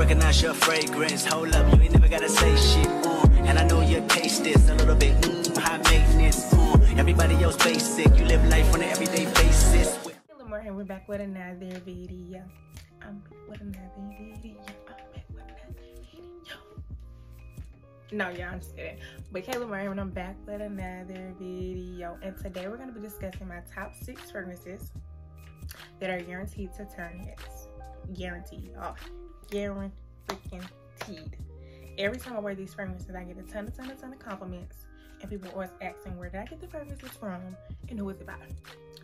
recognize your fragrance. Hold up, you ain't never gotta say shit. And I know you taste this a little bit. High maintenance. Everybody else basic. You live life on an everyday basis. Hello, Morgan. We're back with another video. No, yeah, I'm just kidding. But Kayla Murray, and I'm back with another video. And today we're going to be discussing my top 6 fragrances that are guaranteed to turn heads. Guaranteed. Oh, guaranteed. Every time I wear these fragrances, I get a ton of compliments. And people are always asking, where did I get the fragrances from and who is it by?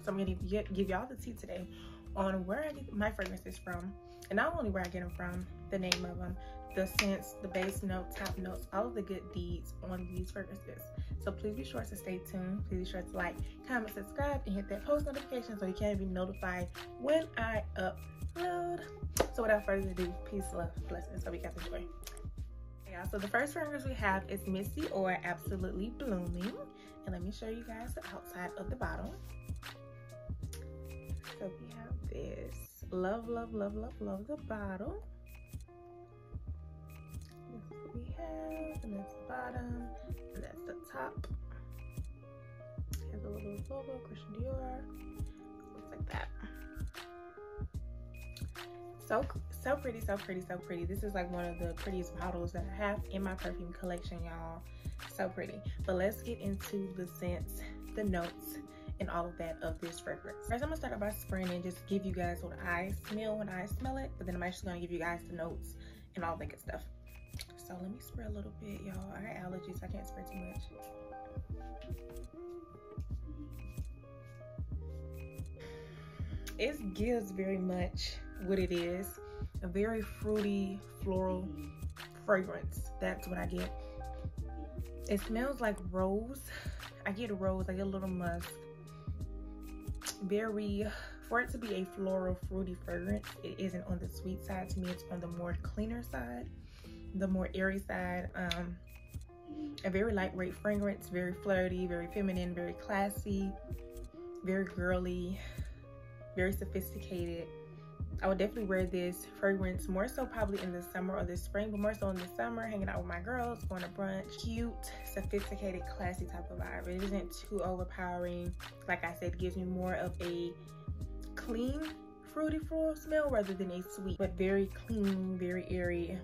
So I'm going to give y'all the tea today on where I get my fragrances from. And not only where I get them from, the name of them, the scents, the base note, top notes, all of the good deeds on these fragrances. So please be sure to stay tuned. Please be sure to like, comment, subscribe, and hit that post notification so you can be notified when I upload. So without further ado, peace, love, blessings. So we got enjoy. Yeah, so the first fragrance we have is Missy or Absolutely Blooming. And let me show you guys the outside of the bottle. So we have this. Love the bottle. This is what we have, and that's the bottom, and that's the top. Has a little logo, Christian Dior. Looks like that. So pretty. This is like one of the prettiest bottles that I have in my perfume collection, y'all. So pretty. But let's get into the scents, the notes, and all of that of this fragrance. First, I'm gonna start out by spraying and just give you guys what I smell when I smell it, but then I'm actually gonna give you guys the notes and all that good stuff. So let me spray a little bit, y'all. I got allergies, so I can't spray too much. It gives very much what it is, a very fruity, floral fragrance. That's what I get. It smells like rose. I get a rose, I get a little musk. For it to be a floral fruity fragrance, it isn't on the sweet side. To me, it's on the more cleaner side, the more airy side. A very lightweight fragrance, very flirty, very feminine, very classy, very girly, very sophisticated. I would definitely wear this fragrance more so probably in the summer or the spring, but more so in the summer, hanging out with my girls, going to brunch. Cute, sophisticated, classy type of vibe. It isn't too overpowering. Like I said, it gives me more of a clean, fruity floral smell rather than a sweet, but very clean, very airy.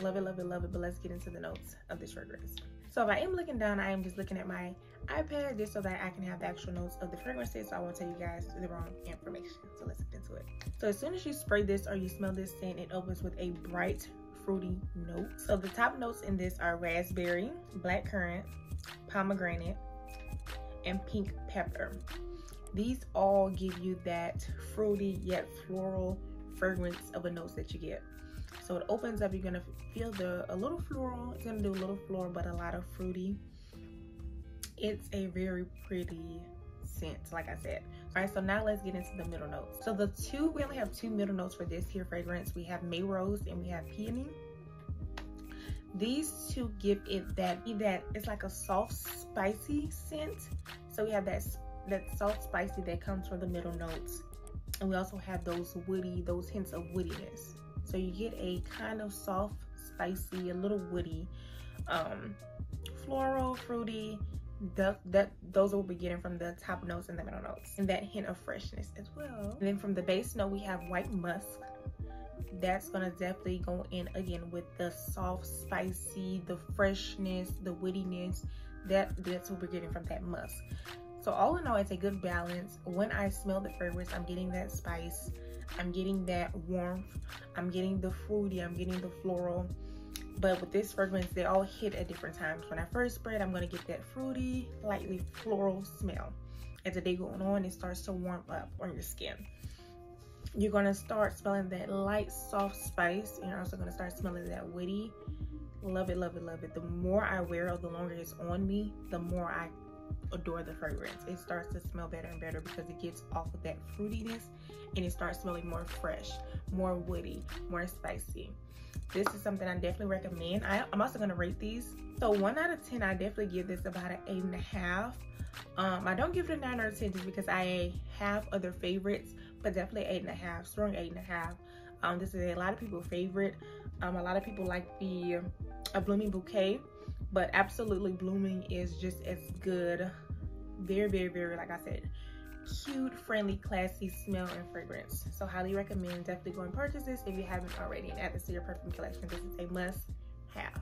Love it. But let's get into the notes of this fragrance. So if I am looking down, I am just looking at my iPad just so that I can have the actual notes of the fragrances. So I won't tell you guys the wrong information. So let's get into it. So as soon as you spray this or you smell this scent, it opens with a bright, fruity note. So the top notes in this are raspberry, blackcurrant, pomegranate, and pink pepper. These all give you that fruity yet floral fragrance of a notes that you get. So it opens up, you're gonna feel a little floral. It's gonna do a little floral, but a lot of fruity. It's a very pretty scent, like I said. All right, so now let's get into the middle notes. So we only have 2 middle notes for this here fragrance. We have May Rose and we have Peony. These two give it that it's like a soft, spicy scent. So we have that soft, spicy that comes from the middle notes. And we also have those hints of woodiness. So you get a kind of soft, spicy, a little woody, floral, fruity. Those will be getting from the top notes and the middle notes, and that hint of freshness as well. And then from the base note, we have white musk. That's gonna definitely go in again with the soft, spicy, the freshness, the woodiness. That's what we're getting from that musk. So all in all, it's a good balance. When I smell the fragrance, I'm getting that spice, I'm getting that warmth, I'm getting the fruity, I'm getting the floral. But with this fragrance, they all hit at different times. When I first spray it, I'm gonna get that fruity, lightly floral smell. As the day goes on, it starts to warm up on your skin. You're gonna start smelling that light, soft spice. You're also gonna start smelling that woody. Love it. The more I wear it, the longer it's on me, the more I adore the fragrance. It starts to smell better and better because it gets off of that fruitiness and it starts smelling more fresh, more woody, more spicy. This is something I definitely recommend. I'm also going to rate these. So 1 out of 10, I definitely give this about an 8.5. I don't give it a 9 or a 10 just because I have other favorites, but definitely 8.5, strong 8.5. This is a lot of people's favorite. A lot of people like the Blooming Bouquet, but absolutely Blooming is just as good. Very, very, very, like I said, cute, friendly, classy smell and fragrance. So highly recommend. Definitely go and purchase this if you haven't already, and add this to your perfume collection. This is a must have.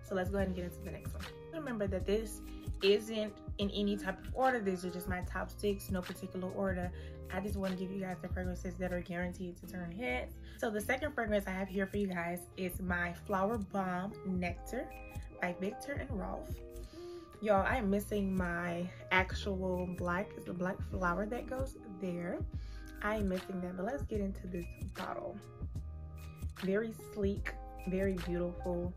So let's go ahead and get into the next one. Remember that this isn't in any type of order. These are just my top 6, no particular order. I just want to give you guys the fragrances that are guaranteed to turn heads. So the second fragrance I have here for you guys is my Flowerbomb Nectar by Viktor&Rolf. Y'all, I am missing my actual black, it's the black flower that goes there. I am missing that, but let's get into this bottle. Very sleek, very beautiful,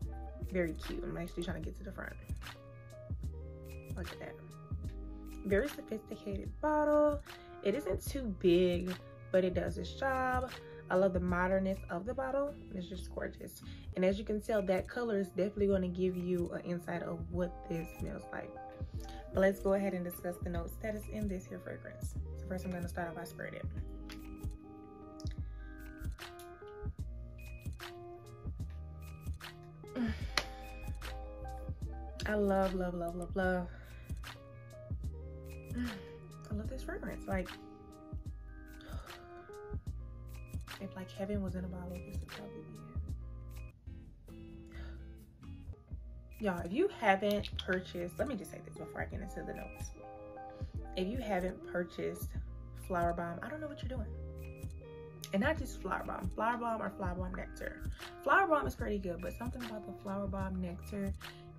very cute. I'm actually trying to get to the front. Look at that. Very sophisticated bottle. It isn't too big, but it does its job. I love the modernness of the bottle. It's just gorgeous. And as you can tell, that color is definitely going to give you an insight of what this smells like. But let's go ahead and discuss the notes that is in this here fragrance. So first I'm going to start off by spraying it. I love, love, love, love, love. I love this fragrance. Like, if like heaven was in a bottle, this would probably be it. Y'all, if you haven't purchased, let me just say this before I get into the notes. If you haven't purchased Flowerbomb, I don't know what you're doing. And not just Flowerbomb or Flowerbomb Nectar. Flowerbomb is pretty good, but something about the Flowerbomb Nectar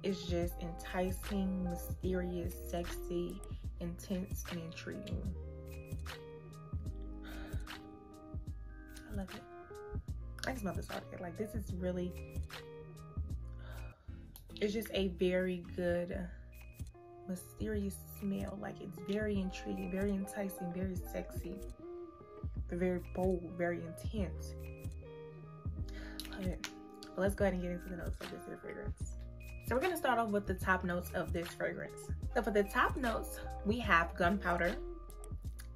is just enticing, mysterious, sexy, intense, and intriguing. I love it. I can smell this already. Like, this is really, it's just a very good, mysterious smell. Like, it's very intriguing, very enticing, very sexy, but very bold, very intense. Love it. But let's go ahead and get into the notes of this here fragrance. So we're going to start off with the top notes of this fragrance. So for the top notes, we have gunpowder,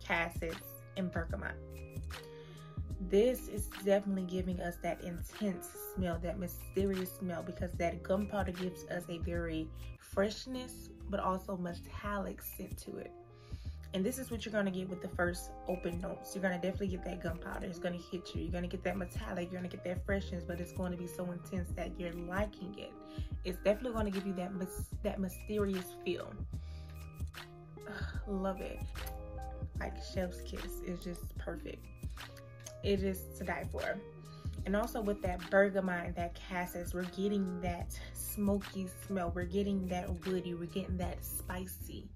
cassis, and bergamot. This is definitely giving us that intense smell, that mysterious smell, because that gunpowder gives us a very freshness, but also metallic scent to it. And this is what you're going to get with the first open notes. You're going to definitely get that gunpowder. It's going to hit you. You're going to get that metallic. You're going to get that freshness, but it's going to be so intense that you're liking it. It's definitely going to give you that mysterious feel. Love it. Like chef's kiss. It's just perfect. It is to die for. And also with that bergamot and that cassis, we're getting that smoky smell. We're getting that woody. We're getting that spicy.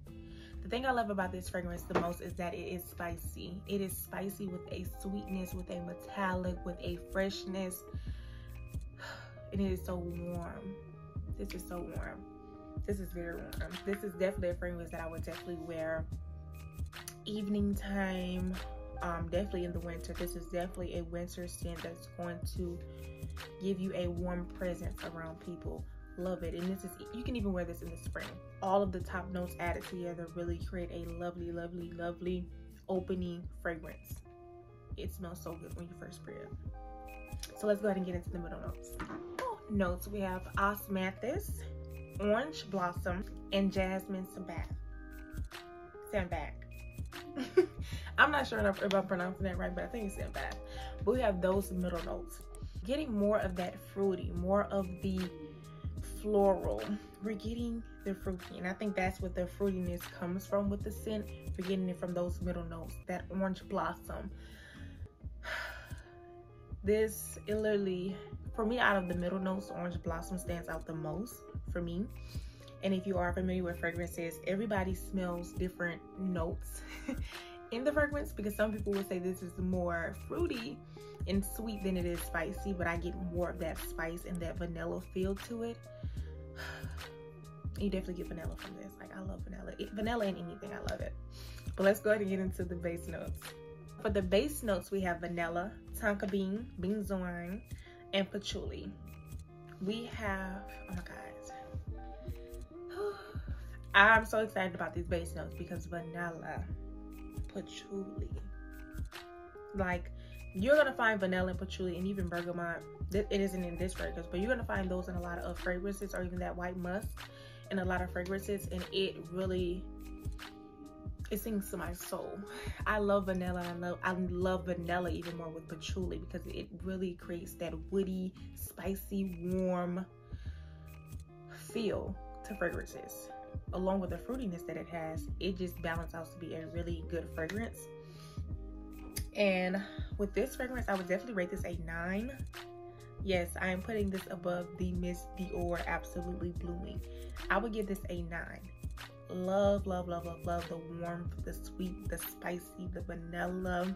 The thing I love about this fragrance the most is that it is spicy. It is spicy with a sweetness, with a metallic, with a freshness. And it is so warm. This is so warm. This is very warm. This is definitely a fragrance that I would definitely wear evening time. Definitely in the winter. This is definitely a winter scent that's going to give you a warm presence around people. Love it. And this is, you can even wear this in the spring. All of the top notes added together really create a lovely, lovely, lovely opening fragrance. It smells so good when you first spray it. So let's go ahead and get into the middle notes. Notes, we have osmanthus, orange blossom, and jasmine sambac. I'm not sure if I'm pronouncing that right, but I think it's sambac. But we have those middle notes. Getting more of that fruity, more of the floral. We're getting the fruity, and I think that's what the fruitiness comes from with the scent. We're getting it from those middle notes, that orange blossom. This, it literally, for me, out of the middle notes, orange blossom stands out the most for me. And if you are familiar with fragrances, everybody smells different notes in the fragrance, because some people would say this is more fruity and sweet than it is spicy, but I get more of that spice and that vanilla feel to it. You definitely get vanilla from this. Like, I love vanilla. Vanilla in anything, I love it. But let's go ahead and get into the base notes. For the base notes, we have vanilla, tonka bean, benzoin, and patchouli. We have, oh my God. I'm so excited about these base notes because vanilla, patchouli, like You're gonna find vanilla and patchouli and even bergamot. It isn't in this fragrance, but you're gonna find those in a lot of fragrances, or even that white musk in a lot of fragrances, and it sings to my soul. I love vanilla. I love vanilla even more with patchouli, because it really creates that woody, spicy, warm feel to fragrances. Along with the fruitiness that it has, it just balances out to be a really good fragrance. And with this fragrance, I would definitely rate this a 9. Yes, I am putting this above the Miss Dior Absolutely Blooming. I would give this a 9. Love, love, love, love, love the warmth, the sweet, the spicy, the vanilla,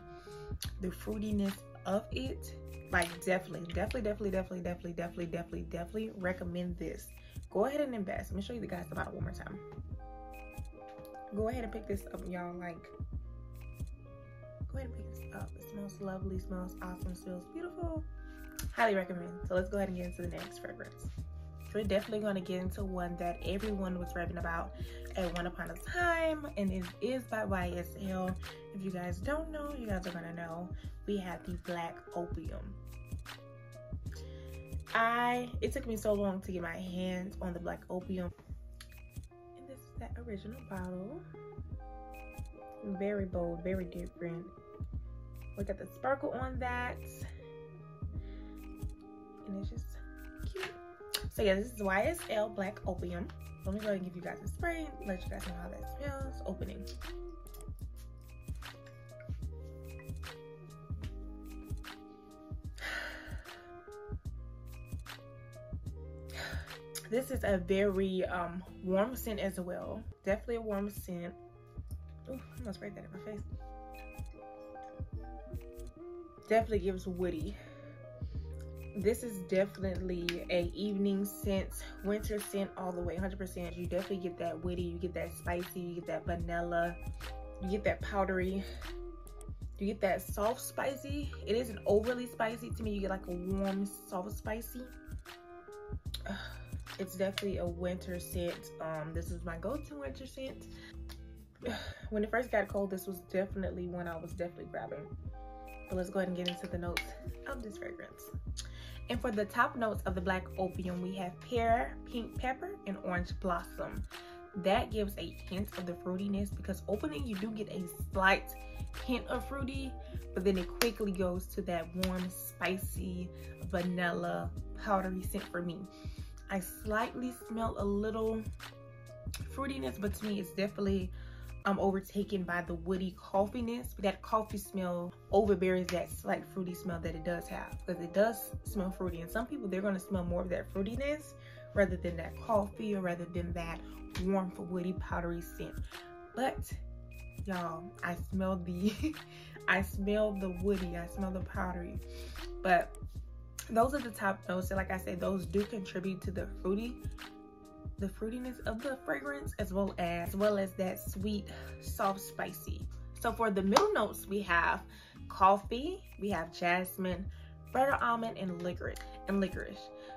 the fruitiness of it. Like definitely recommend this. Go ahead and invest. Let me show you the guys the bottle one more time. Go ahead and pick this up, y'all. Like, go ahead and pick this up. It smells lovely, smells awesome, smells beautiful. Highly recommend. So let's go ahead and get into the next fragrance. We're definitely going to get into one that everyone was raving about at one upon a time, and it is by YSL. If you guys don't know, you guys are going to know. We have the Black Opium. It took me so long to get my hands on the Black Opium. And this is that original bottle. Very bold, very different. We got the sparkle on that. And it's just cute. So yeah, this is YSL Black Opium. Let me go ahead and give you guys a spray, let you guys know how that smells. Opening. This is a very warm scent as well. Definitely a warm scent. Oh, I almost sprayed that in my face. Definitely gives woody. This is definitely a evening scent, winter scent all the way, 100%. You definitely get that woody, you get that spicy, you get that vanilla, you get that powdery, you get that soft spicy. It isn't overly spicy to me. You get like a warm, soft spicy. It's definitely a winter scent. This is my go-to winter scent. When it first got cold, this was definitely one I was definitely grabbing. But let's go ahead and get into the notes of this fragrance. And for the top notes of the Black Opium, we have pear, pink pepper, and orange blossom. That gives a hint of the fruitiness, because opening you do get a slight hint of fruity, but then it quickly goes to that warm, spicy, vanilla, powdery scent for me. I slightly smell a little fruitiness, but to me it's definitely overtaken by the woody coffeeness. That coffee smell overbears that slight fruity smell that it does have, because it does smell fruity, and some people, they're going to smell more of that fruitiness rather than that coffee, or rather than that warm, woody, powdery scent. But y'all, I smell the I smell the woody, I smell the powdery. But those are the top notes, and like I said, those do contribute to the fruitiness of the fragrance, as well as that sweet, soft, spicy. So for the middle notes, we have coffee, we have jasmine, butter almond, and licorice.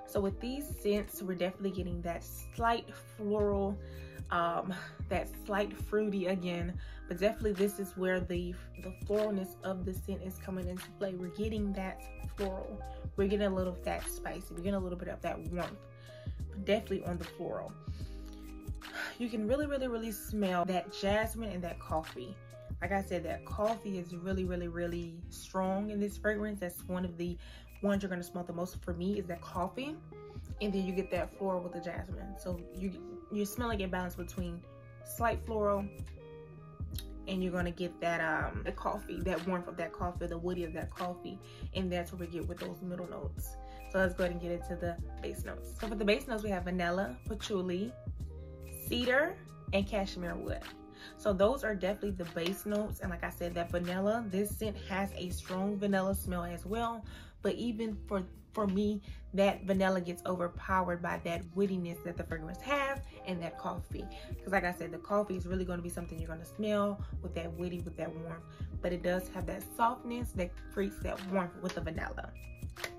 So with these scents, we're definitely getting that slight floral, that slight fruity again, but definitely this is where the floralness of the scent is coming into play. We're getting that floral, we're getting a little of that spicy, we're getting a little bit of that warmth, but definitely on the floral. You can really smell that jasmine and that coffee. Like I said, that coffee is really strong in this fragrance. That's one of the ones you're going to smell the most for me, is that coffee. And then you get that floral with the jasmine. So you're smelling a balance between slight floral, and you're going to get that the coffee, that warmth of that coffee, the woody of that coffee. And that's what we get with those middle notes. So let's go ahead and get into the base notes. So for the base notes, we have vanilla, patchouli, cedar, and cashmere wood. So those are definitely the base notes. And like I said, that vanilla, this scent has a strong vanilla smell as well. But even for me, that vanilla gets overpowered by that woodiness that the fragrance has, and that coffee. Because like I said, the coffee is really going to be something you're going to smell with that woody, with that warmth. But it does have that softness that creates that warmth with the vanilla.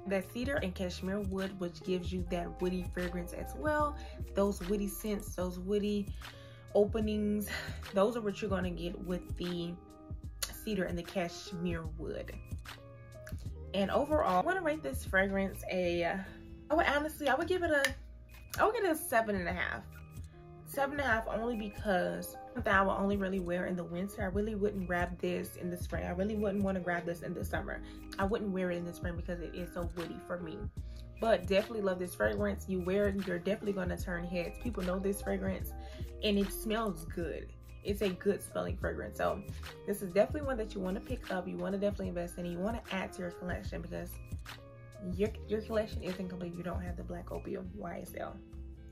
That cedar and cashmere wood, which gives you that woody fragrance as well. Those woody scents, those woody openings, those are what you're going to get with the cedar and the cashmere wood. And overall, I want to rate this fragrance I would give it a 7.5. 7.5 only because I will only really wear in the winter. I really wouldn't grab this in the spring. I really wouldn't want to grab this in the summer. I wouldn't wear it in the spring because it is so woody for me. But definitely love this fragrance. You wear it, you're definitely going to turn heads. People know this fragrance and it smells good. It's a good smelling fragrance. So this is definitely one that you want to pick up. You want to definitely invest in. You want to add to your collection because your collection isn't complete if you don't have the Black Opium YSL.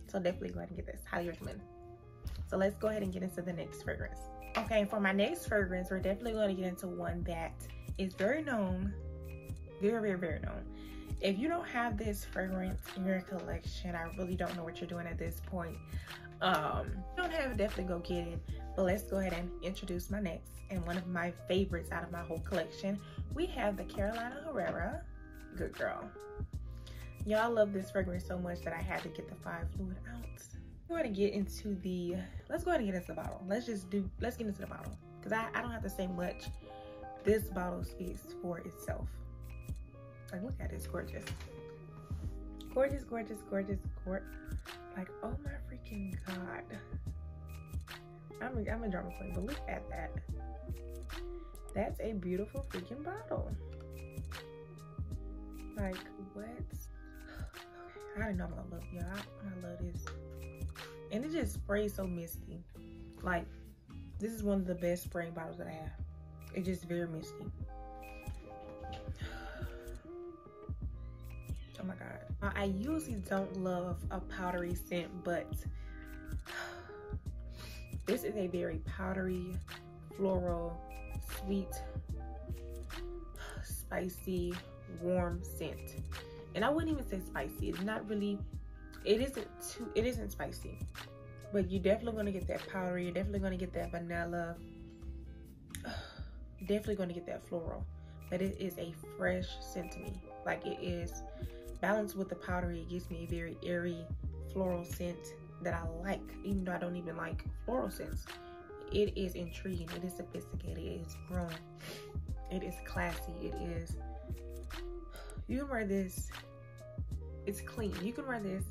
So definitely go ahead and get this. Highly recommend. So let's go ahead and get into the next fragrance. Okay, for my next fragrance, we're definitely going to get into one that is very known. Very, very, very known. If you don't have this fragrance in your collection, I really don't know what you're doing at this point. If you don't have it, definitely go get it. But let's go ahead and introduce my next and one of my favorites out of my whole collection. We have the Carolina Herrera. Good girl. Y'all love this fragrance so much that I had to get the 5 fluid ounce. We're going to get into the, let's go ahead and get into the bottle. Let's get into the bottle. Because I don't have to say much. This bottle speaks for itself. Like, look at it, it's gorgeous. Gorgeous, gorgeous, gorgeous, like, oh my freaking God. I'm a drama queen, but look at that. That's a beautiful freaking bottle. Like, what? Okay, I didn't know I'm gonna love y'all. I love this. And it just sprays so misty. Like, this is one of the best spraying bottles that I have. It's just very misty. Oh my God. I usually don't love a powdery scent, but this is a very powdery, floral, sweet, spicy, warm scent. And I wouldn't even say spicy. It's not really, it isn't spicy. But you're definitely going to get that powdery. You're definitely going to get that vanilla. Definitely going to get that floral. But it is a fresh scent to me. Like, it is balanced with the powdery. It gives me a very airy floral scent that I like, even though I don't even like floral scents. It is intriguing. It is sophisticated. It is grown. It is classy. It is, you can wear this, it's clean. You can wear this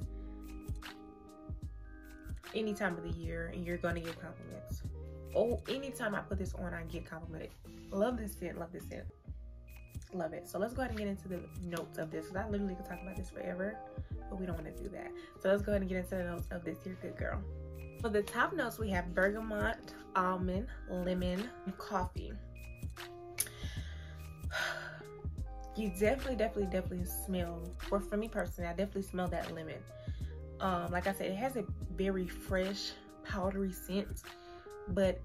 any time of the year and you're gonna get compliments. Oh, anytime I put this on, I get complimented. Love this scent, love this scent. Love it. So let's go ahead and get into the notes of this, because I literally could talk about this forever, but we don't want to do that. So let's go ahead and get into the notes of this here good girl. For the top notes, we have bergamot, almond, lemon, and coffee. You definitely smell, or for me personally, I definitely smell that lemon. Like I said, it has a very fresh, powdery scent, but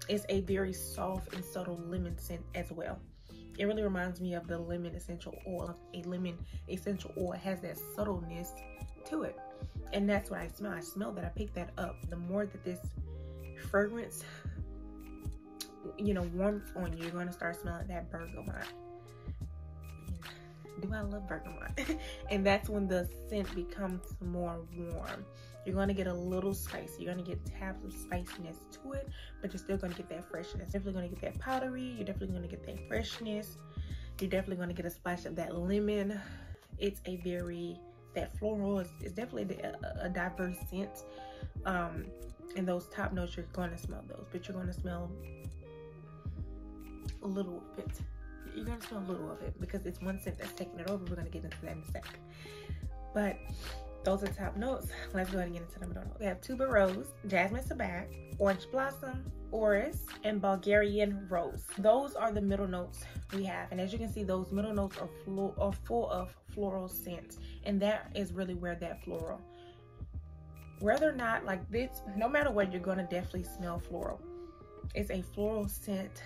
it's a very soft and subtle lemon scent as well. It really reminds me of the lemon essential oil. A lemon essential oil has that subtleness to it. And that's what I smell. I smell that. I pick that up. The more that this fragrance, you know, warms on you, you're going to start smelling that bergamot. Do I love bergamot? And that's when the scent becomes more warm. You're going to get a little spicy. You're going to get tabs of spiciness to it, but you're still going to get that freshness. Definitely going to get that powdery. You're definitely going to get that freshness. You're definitely going to get a splash of that lemon. It's a very, that floral is definitely a diverse scent. And those top notes, you're going to smell those, but you're going to smell a little bit. You're going to smell a little of it because it's one scent that's taking it over. We're going to get into that in a second. But those are top notes. Let's go ahead and get into the middle notes. We have tuberose, jasmine sabbatical, orange blossom, orris, and Bulgarian rose. Those are the middle notes we have. And as you can see, those middle notes are full of floral scents. And that is really where that floral, whether or not like this, no matter what, you're going to definitely smell floral. It's a floral scent.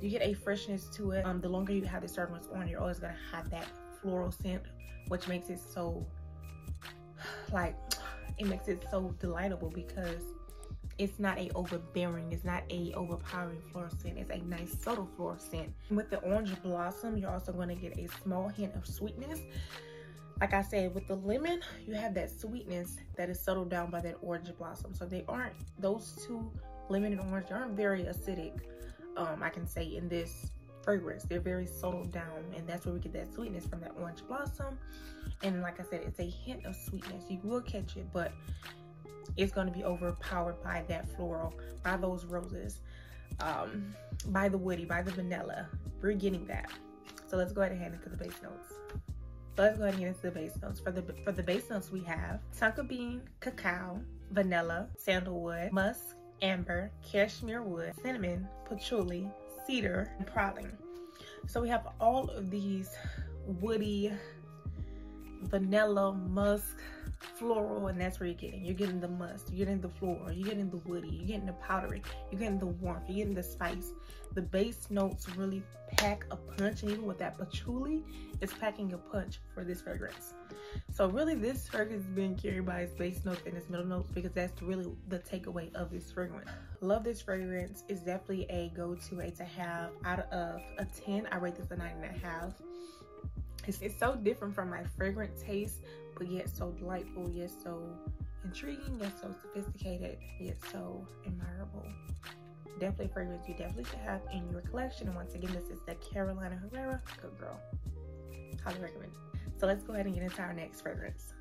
You get a freshness to it. The longer you have the fragrance on, you're always going to have that floral scent, which makes it so, like, it makes it so delightful because it's not a overbearing, it's not a overpowering floral scent. It's a nice subtle floral scent. With the orange blossom, you're also going to get a small hint of sweetness. Like I said, with the lemon, you have that sweetness that is settled down by that orange blossom. So they aren't, those two, lemon and orange, aren't very acidic. I can say in this fragrance. They're very subtle down, and that's where we get that sweetness from that orange blossom. And like I said, it's a hint of sweetness. You will catch it, but it's going to be overpowered by that floral, by those roses, by the woody, by the vanilla. We're getting that. So let's go ahead and head into the base notes. So let's go ahead and get into the base notes. For the base notes, we have tonka bean, cacao, vanilla, sandalwood, musk, amber, cashmere wood, cinnamon, patchouli, cedar, and praline. So we have all of these woody, vanilla, musk, floral, and that's where you're getting. You're getting the musk, you're getting the floral, you're getting the woody, you're getting the powdery, you're getting the warmth, you're getting the spice. The base notes really pack a punch, and even with that patchouli, it's packing a punch for this fragrance. So really, this fragrance is being carried by its base notes and its middle notes, because that's really the takeaway of this fragrance. Love this fragrance. It's definitely a go-to, a to have. Out of a 10, I rate this a 9.5. It's so different from my fragrance taste, but yet so delightful, yet so intriguing, yet so sophisticated, yet so admirable. Definitely a fragrance you definitely should have in your collection. And once again, this is the Carolina Herrera. Good girl. Highly recommend. So let's go ahead and get into our next fragrance.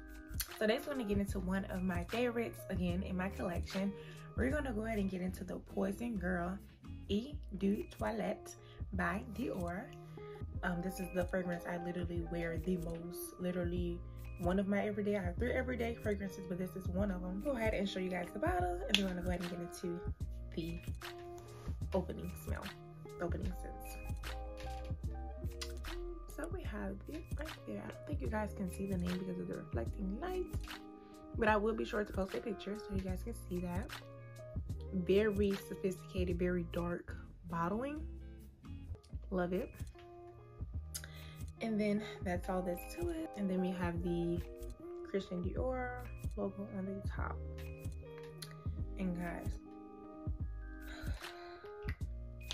So next, we're going to get into one of my favorites again in my collection. We're going to go ahead and get into the Poison Girl Eau de Toilette by Dior. This is the fragrance I literally wear the most. Literally one of my everyday. I have 3 everyday fragrances, but this is one of them. Go ahead and show you guys the bottle, and then we're going to go ahead and get into the opening smell, opening scents. So we have it right there. I don't think you guys can see the name because of the reflecting light, but I will be sure to post a picture so you guys can see that. Very sophisticated, very dark bottling. Love it. And then that's all that's to it. And then we have the Christian Dior logo on the top. And guys,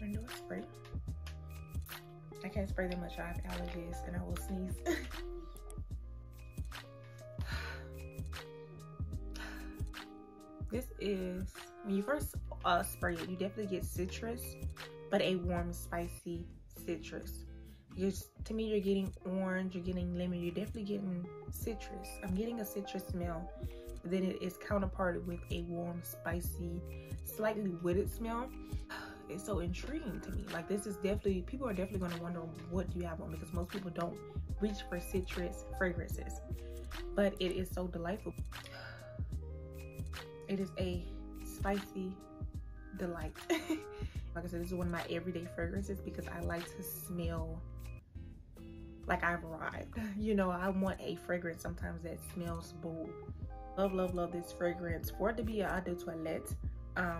I'm gonna do a spray. I can't spray that much. I have allergies and I will sneeze. This is, when you first spray it, you definitely get citrus, but a warm, spicy citrus. To me, you're getting orange, you're getting lemon, you're definitely getting citrus. I'm getting a citrus smell, but then it is counterparted with a warm, spicy, slightly wooded smell. It's so intriguing to me. Like, this is definitely, people are definitely going to wonder what do you have on, because most people don't reach for citrus fragrances, but it is so delightful. It is a spicy delight. Like I said, this is one of my everyday fragrances because I like to smell like I've arrived. You know, I want a fragrance sometimes that smells bold. Love, love, love this fragrance. For it to be an eau de toilette,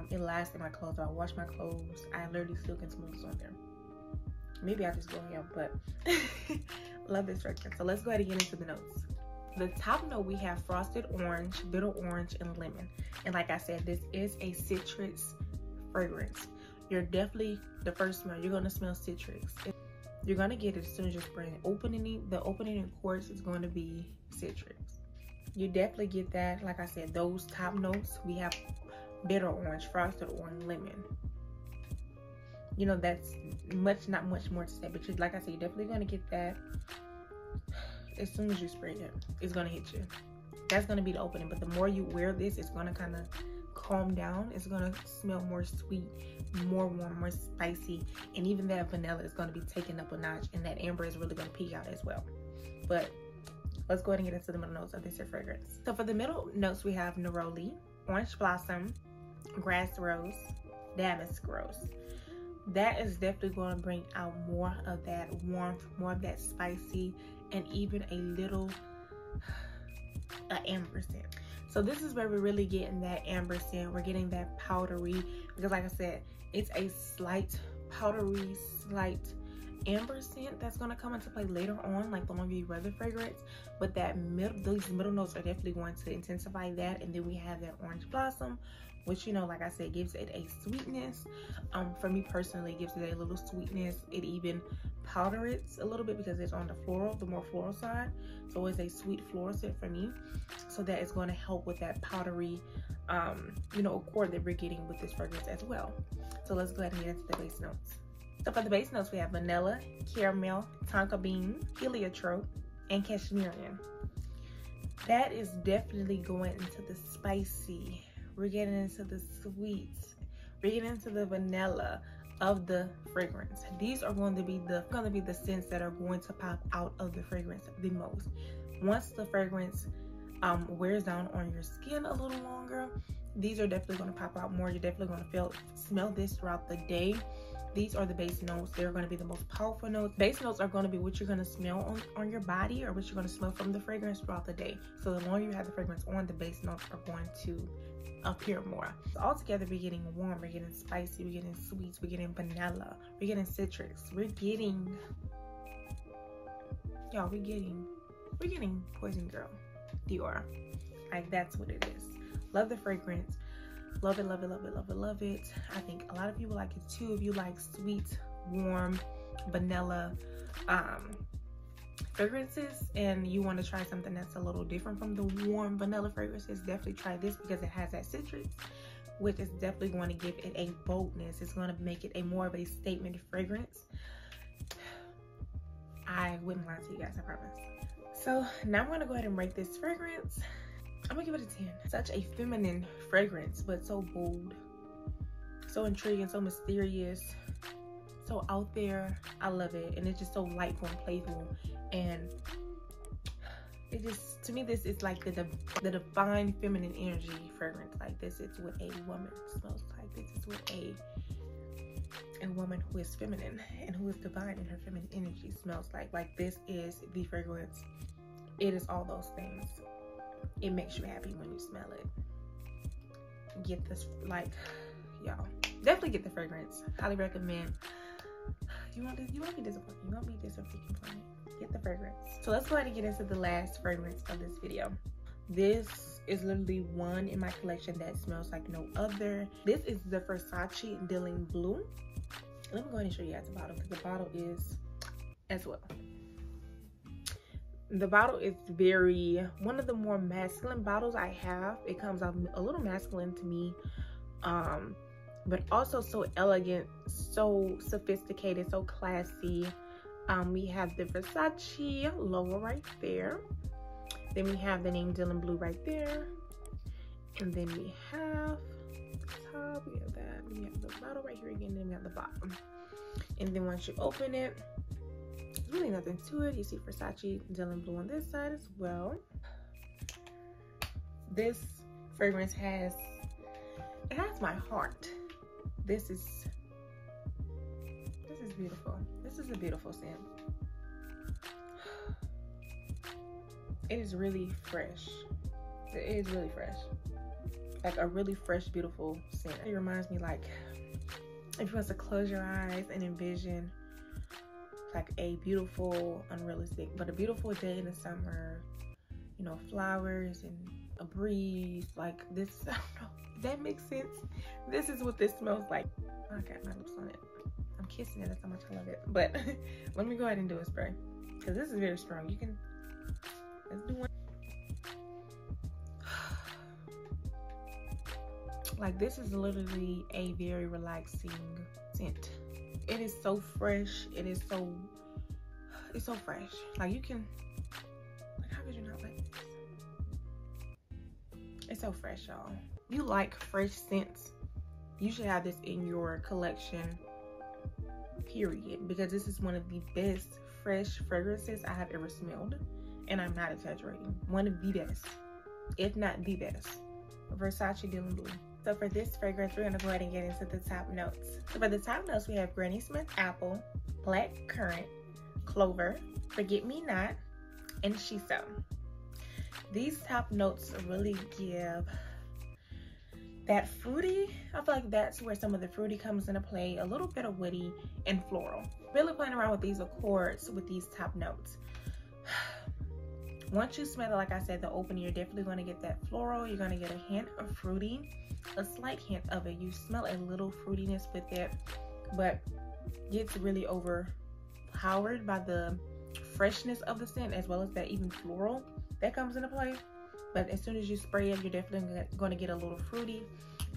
it lasts in my clothes. I wash my clothes, I literally still can smell this on there. Maybe I just go ahead, but love this fragrance. So let's go ahead and get into the notes. The top note, we have frosted orange, bitter orange, and lemon. And like I said, this is a citrus fragrance. You're definitely, the first smell, you're gonna smell citrus. You're gonna get it as soon as you're spraying. The opening in course is going to be citrus. You definitely get that. Like I said, those top notes, we have bitter orange, frosted orange, lemon. You know, that's not much more to say, but like I said, you're definitely gonna get that as soon as you spray it. It's gonna hit you. That's gonna be the opening, but the more you wear this, it's gonna kind of calm down. It's gonna smell more sweet, more warm, more spicy, and even that vanilla is gonna be taken up a notch, and that amber is really gonna peek out as well. But let's go ahead and get into the middle notes of this fragrance. So for the middle notes, we have neroli, orange blossom, grass rose, damask rose. That is definitely going to bring out more of that warmth, more of that spicy, and even a little amber scent. So this is where we're really getting that amber scent. We're getting that powdery, because like I said, it's a slight powdery, slight amber scent that's going to come into play later on, like the longer you wear the fragrance. But that those middle notes are definitely going to intensify that. And then we have that orange blossom, which, you know, like I said, gives it a sweetness. For me personally, it gives it a little sweetness. It even powders it a little bit because it's on the floral, the more floral side. So it's a sweet floral scent for me. So that is going to help with that powdery, you know, accord that we're getting with this fragrance as well. So let's go ahead and get into the base notes. So for the base notes, we have vanilla, caramel, tonka bean, heliotrope, and cashmerian. That is definitely going into the spicy. We're getting into the sweets. We're getting into the vanilla of the fragrance. These are going to be the scents that are going to pop out of the fragrance the most. Once the fragrance wears down on your skin a little longer, these are definitely going to pop out more. You're definitely going to smell this throughout the day. These are the base notes. They're going to be the most powerful notes. Base notes are going to be what you're going to smell on your body, or what you're going to smell from the fragrance throughout the day. So the longer you have the fragrance on, the base notes are going to appear more. So all together, we're getting warm, we're getting spicy, we're getting sweets, we're getting vanilla, we're getting citrus, we're getting, y'all, we're getting Poison Girl, Dior. Like, that's what it is. Love the fragrance. Love it, love it, love it, love it, love it. I think a lot of people like it too. If you like sweet, warm, vanilla fragrances, and you want to try something that's a little different from the warm vanilla fragrances, definitely try this, because it has that citrus, which is definitely going to give it a boldness. It's going to make it a more of a statement fragrance. I wouldn't lie to you guys, I promise. So now I'm going to go ahead and rate this fragrance. I'm gonna give it a 10. Such a feminine fragrance, but so bold, so intriguing, so mysterious, so out there. I love it. And it's just so lightful and playful, and it just, to me, this is like the divine feminine energy fragrance. Like, this is what a woman smells like. This is what a woman who is feminine and who is divine in her feminine energy smells like. Like, this is the fragrance. It is all those things. It makes you happy when you smell it. Get this, like, y'all, definitely get the fragrance. Highly recommend. You won't be disappointed. You won't be disappointed. Get the fragrance. So let's go ahead and get into the last fragrance of this video. This is literally one in my collection that smells like no other. This is the Versace Dealing Blue. Let me go ahead and show you guys the bottle, because the bottle is as well. The bottle is one of the more masculine bottles I have. It comes out a little masculine to me, but also so elegant, so sophisticated, so classy. We have the Versace logo right there. Then we have the name Dealing Blue right there. And then we have the top, we have that. We have the bottle right here again, then we have the bottom. And then once you open it, there's really nothing to it. You see Versace Dealing Blue on this side as well. This fragrance has my heart. This is beautiful. This is a beautiful scent. It is really fresh. It is really fresh. Like a really fresh, beautiful scent. It reminds me, like, if you want to close your eyes and envision like a beautiful, unrealistic, but a beautiful day in the summer, you know, flowers and a breeze, like this, I don't know, if that makes sense. This is what this smells like. I got my lips on it. I'm kissing it, that's how much I love it. But let me go ahead and do a spray, because this is very strong. You can, let's do one. Like, this is literally a very relaxing scent. It is so fresh. It's so fresh. Like, you can, like, how could you not like this? It's so fresh, y'all. If you like fresh scents, you should have this in your collection, period, because this is one of the best fresh fragrances I have ever smelled, and I'm not exaggerating. One of the best, if not the best. Versace Dealing Blue. So for this fragrance, we're gonna go ahead and get into the top notes. So for the top notes, we have Granny Smith Apple, Black Currant, Clover, Forget Me Not, and Shiso. These top notes really give that fruity. I feel like that's where some of the fruity comes into play, a little bit of woody and floral. Really playing around with these accords with these top notes. Once you smell it, like I said, the opening, you're definitely going to get that floral. You're going to get a hint of fruity, a slight hint of it. You smell a little fruitiness with it, but gets really overpowered by the freshness of the scent, as well as that even floral that comes into play. But as soon as you spray it, you're definitely going to get a little fruity.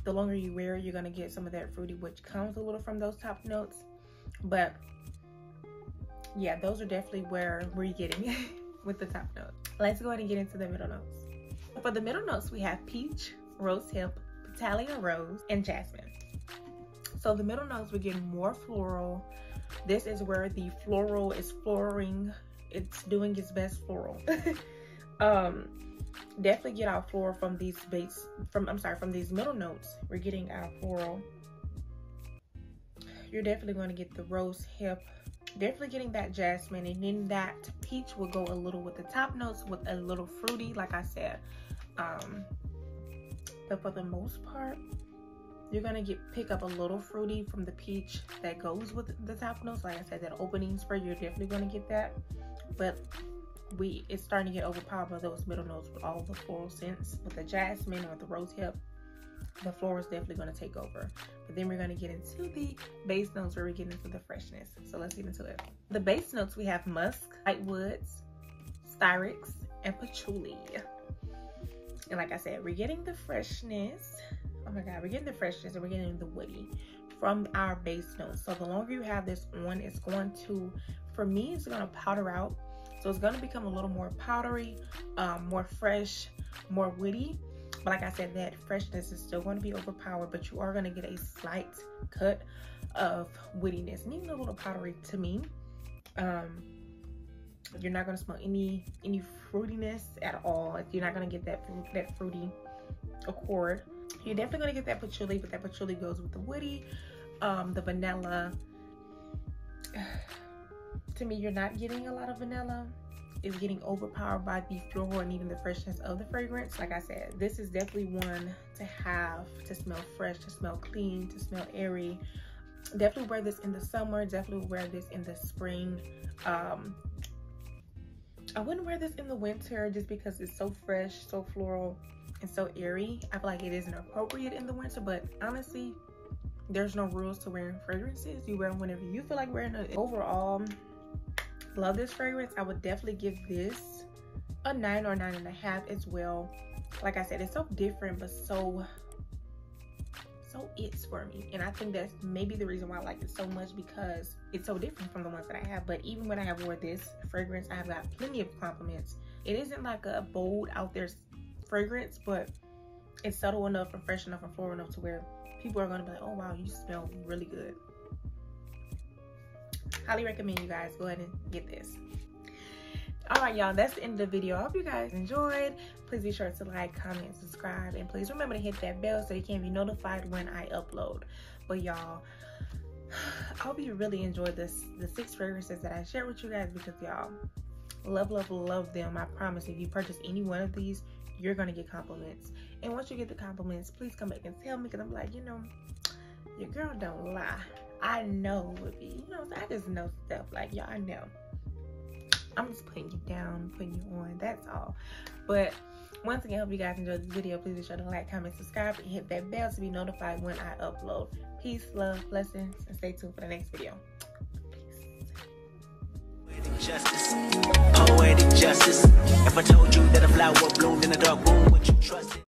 The longer you wear it, you're going to get some of that fruity, which comes a little from those top notes. But yeah, those are definitely where we're getting with the top notes. Let's go ahead and get into the middle notes. For the middle notes, we have peach, rose hip, Italian rose, and jasmine. So the middle notes, we're getting more floral. This is where the floral is floring. It's doing its best floral. Definitely get our floral from these from these middle notes. We're getting our floral. You're definitely going to get the rose hip. Definitely getting that jasmine, and then that peach will go a little with the top notes with a little fruity, like I said. But for the most part, you're gonna pick up a little fruity from the peach that goes with the top notes. Like I said, that opening spray, you're definitely gonna get that. But it's starting to get overpowered by those middle notes with all the floral scents. With the jasmine or the rose hip, the floral is definitely gonna take over. But then we're gonna get into the base notes where we get into the freshness. So let's get into it. The base notes, we have musk, white woods, styrix, and patchouli. And like I said, we're getting the freshness. Oh my God, we're getting the freshness and we're getting the woody from our base notes. So the longer you have this on, it's going to, for me, it's gonna powder out. So it's gonna become a little more powdery, more fresh, more woody. But like I said, that freshness is still going to be overpowered, but you are going to get a slight cut of woodiness and even a little powdery to me. You're not going to smell any fruitiness at all. You're not going to get that fruity accord. You're definitely going to get that patchouli, but that patchouli goes with the woody, the vanilla. To me, you're not getting a lot of vanilla. It's getting overpowered by the floral and even the freshness of the fragrance. Like I said, this is definitely one to have, to smell fresh, to smell clean, to smell airy. Definitely wear this in the summer. Definitely wear this in the spring. I wouldn't wear this in the winter just because it's so fresh, so floral, and so airy. I feel like it isn't appropriate in the winter, but honestly, there's no rules to wearing fragrances. You wear them whenever you feel like wearing it. Overall, love this fragrance. I would definitely give this a 9 or 9.5 as well. Like I said, it's so different, but so it's for me. And I think that's maybe the reason why I like it so much, because it's so different from the ones that I have. But even when I have wore this fragrance, I have got plenty of compliments. It isn't like a bold out there fragrance, but it's subtle enough and fresh enough and floral enough to where people are going to be like, oh wow, you smell really good. Highly recommend you guys go ahead and get this. All right, y'all, that's the end of the video. I hope you guys enjoyed. Please be sure to like, comment, subscribe, and please remember to hit that bell so you can be notified when I upload. But y'all, I hope you really enjoyed the 6 fragrances that I shared with you guys, because y'all, love them. I promise, if you purchase any one of these, you're gonna get compliments. And once you get the compliments, please come back and tell me, because I'm like, you know, your girl don't lie. I know would be, you know, I just know stuff. Like, y'all, I know. I'm just putting you down, putting you on, that's all. But once again, I hope you guys enjoyed this video. Please be sure to like, comment, subscribe, and hit that bell to be notified when I upload. Peace, love, blessings, and stay tuned for the next video. Poetic justice. If I told you that a flower bloomed in a dark room, would you trust it?